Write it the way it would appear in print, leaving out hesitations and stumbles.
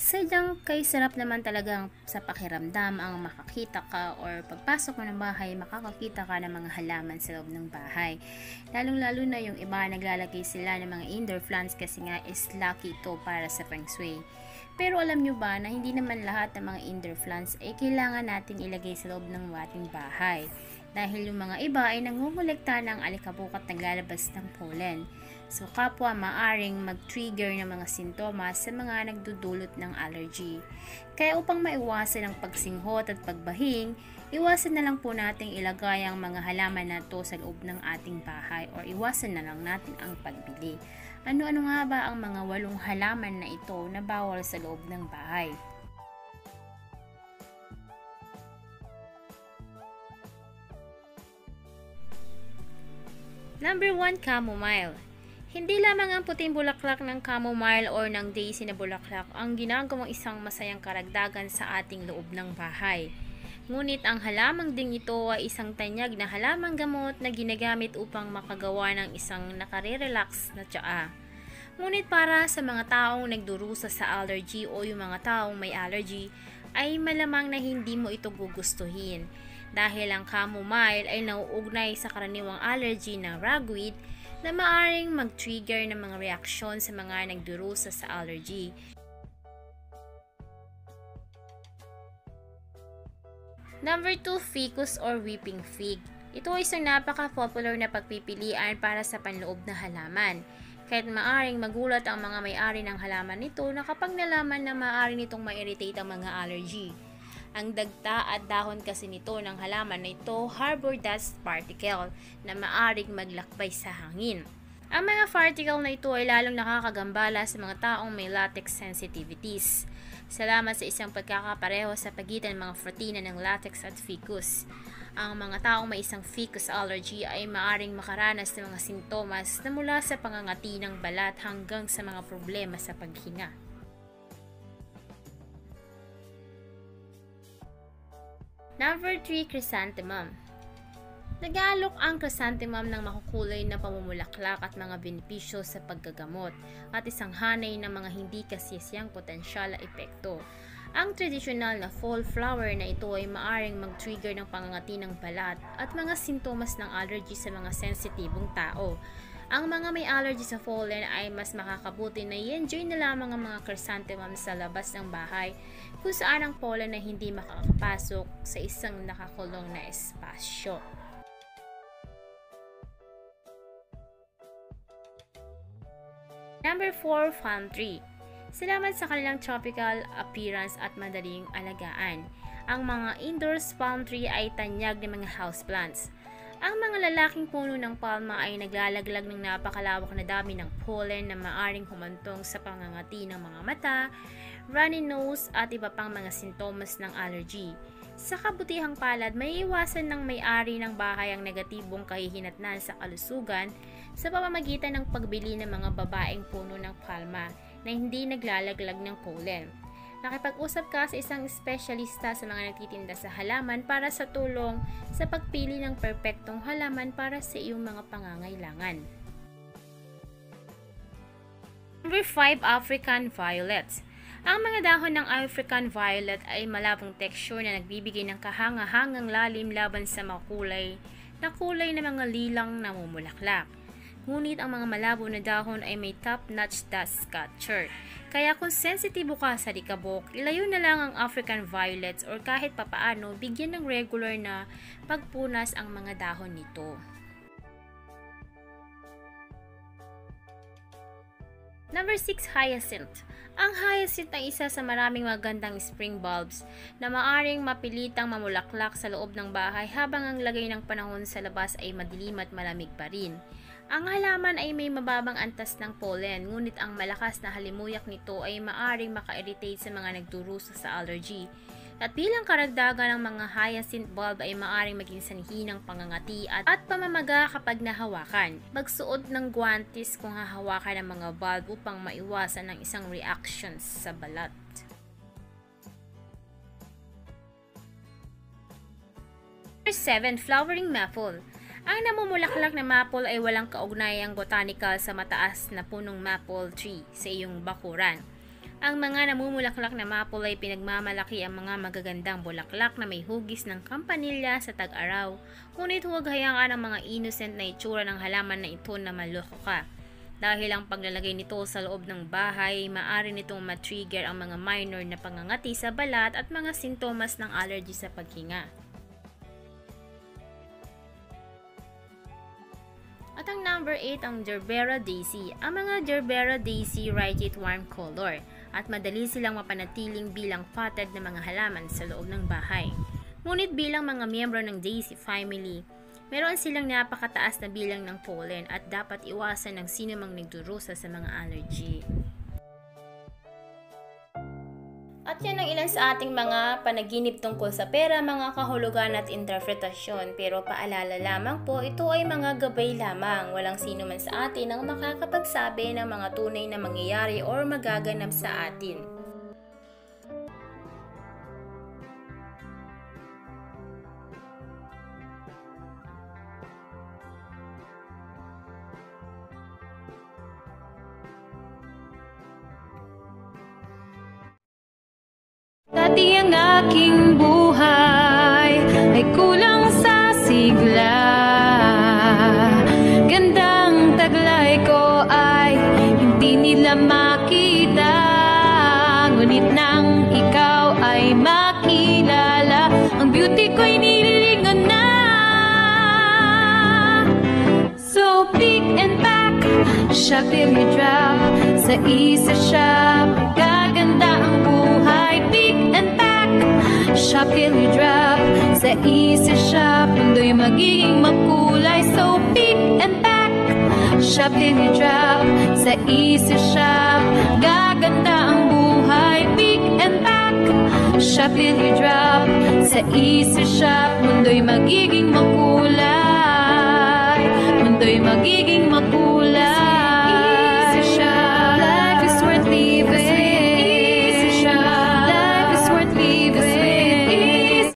Sadyang kay sarap naman talagang sa pakiramdam ang makakita ka or pagpasok mo ng bahay, makakakita ka ng mga halaman sa loob ng bahay. Lalong-lalo na yung iba naglalagay sila ng mga indoor plants kasi nga is lucky ito para sa feng shui. Pero alam nyo ba na hindi naman lahat ng mga indoor plants ay kailangan nating ilagay sa loob ng ating bahay. Dahil yung mga iba ay nangungulekta ng alikabok at naglalabas ng pollen. So kapwa maaring mag-trigger ng mga sintomas sa mga nagdudulot ng allergy. Kaya upang maiwasan ang pagsinghot at pagbahing, iwasan na lang po nating ilagay ang mga halaman na to sa loob ng ating bahay or iwasan na lang natin ang pagbili. Ano-ano nga ba ang mga 8 halaman na ito na bawal sa loob ng bahay? Number 1, chamomile. Hindi lamang ang puting bulaklak ng chamomile or ng daisy na bulaklak ang ginagawang isang masayang karagdagan sa ating loob ng bahay. Ngunit ang halamang ding ito ay isang tanyag na halamang gamot na ginagamit upang makagawa ng isang nakare-relax na tsaa. Ngunit para sa mga taong nagdurusa sa allergy o yung mga taong may allergy, ay malamang na hindi mo ito gugustuhin. Dahil ang chamomile ay nauugnay sa karaniwang allergy ng ragweed na maaring mag-trigger ng mga reaksyon sa mga nagdurusa sa allergy. Number 2, ficus or weeping fig. Ito ay isang napaka-popular na pagpipilian para sa panloob na halaman. Kahit maaring magulat ang mga may-ari ng halaman nito na kapag nalaman na maaari nitong ma-irritate ang mga allergy. Ang dagta at dahon kasi nito ng halaman na ito harbor dust particle na maaring maglakbay sa hangin. Ang mga particle na ito ay lalong nakakagambala sa mga taong may latex sensitivities. Salamat sa isang pagkakapareho sa pagitan ng mga protina ng latex at ficus. Ang mga taong may isang ficus allergy ay maaring makaranas ng mga sintomas na mula sa pangangati ng balat hanggang sa mga problema sa paghinga. Number 3, chrysanthemum. Nag-aalok ang chrysanthemum ng makukulay na pamumulaklak at mga benepisyo sa paggagamot at isang hanay ng mga hindi kasiyasiyang potensyal na epekto. Ang tradisyonal na fall flower na ito ay maaring mag-trigger ng pangangati ng balat at mga sintomas ng allergy sa mga sensitibong tao. Ang mga may allergy sa pollen ay mas makakabuti na i-enjoy na lamang ang mga chrysanthemum sa labas ng bahay kung saan ang pollen ay hindi makakapasok sa isang nakakulong na espasyo. Number 4, palm tree. Salamat sa kanilang tropical appearance at madaling alagaan. Ang mga indoors palm tree ay tanyag ng mga houseplants. Ang mga lalaking puno ng palma ay naglalaglag ng napakalawak na dami ng pollen na maaring humantong sa pangangati ng mga mata, runny nose at iba pang mga sintomas ng allergy. Sa kabutihang palad, may iwasan ng may-ari ng bahay ang negatibong kahihinatnan sa kalusugan sa pamamagitan ng pagbili ng mga babaeng puno ng palma na hindi naglalaglag ng pollen. Nakipag-usap ka sa isang espesyalista sa mga nagtitinda sa halaman para sa tulong sa pagpili ng perpektong halaman para sa iyong mga pangangailangan. Number 5, African violet. Ang mga dahon ng African violet ay malabong texture na nagbibigay ng kahanga-hangang lalim laban sa makulay na kulay ng mga lilang namumulaklak. Ngunit ang mga malabo na dahon ay may top-notch dust catcher. Kaya kung sensitibo ka sa likabok, ilayo na lang ang African violets or kahit papaano bigyan ng regular na pagpunas ang mga dahon nito. Number 6, hyacinth. Ang hyacinth ay isa sa maraming magandang spring bulbs na maaring mapilitang mamulaklak sa loob ng bahay habang ang lagay ng panahon sa labas ay madilim at malamig pa rin. Ang halaman ay may mababang antas ng pollen, ngunit ang malakas na halimuyak nito ay maaring maka-irritate sa mga nagdurusa sa allergy. At bilang karagdagan ng mga hyacinth bulb ay maaring maging sanhi ng pangangati at pamamaga kapag nahawakan. Magsuot ng guwantes kung hahawakan ng mga bulb upang maiwasan ang isang reactions sa balat. Number 7, flowering maple. Ang namumulaklak na maple ay walang kaugnayang botanical sa mataas na punong maple tree sa iyong bakuran. Ang mga namumulaklak na maple ay pinagmamalaki ang mga magagandang bulaklak na may hugis ng kampanilya sa tag-araw. Ngunit huwag hayaan ang mga innocent na itsura ng halaman na ito na maloko ka. Dahil ang paglalagay nito sa loob ng bahay, maaari nitong matrigger ang mga minor na pangangati sa balat at mga sintomas ng allergy sa paghinga. At ang number 8 ang Gerbera daisy. Ang mga Gerbera daisy radiate warm color at madali silang mapanatiling bilang potted na mga halaman sa loob ng bahay. Ngunit bilang mga miyembro ng daisy family, meron silang napakataas na bilang ng pollen at dapat iwasan ng sinumang nagdurusa sa mga allergy. At yan ang ilan sa ating mga panaginip tungkol sa pera, mga kahulugan at interpretasyon. Pero paalala lamang po, ito ay mga gabay lamang. Walang sino man sa atin ang makakapagsabi ng mga tunay na mangyayari o magaganap sa atin. Dati ang aking buhay ay kulang sa sigla. Gandang taglay ko ay hindi nila makita. Ngunit nang ikaw ay makilala, ang beauty ko'y nililingon na. So pick and pack, shop till you drop. Sa isa shop, gaganda ang buhay. Pick and pack, shop till you drop. Sa isa shop, mundo'y magiging makulay. So pick and pack, shop till you drop. Sa isa shop, gaganda ang buhay. Pick and pack, shop till you drop. Sa isa shop, mundo'y magiging makulay. Mundo'y magiging makulay.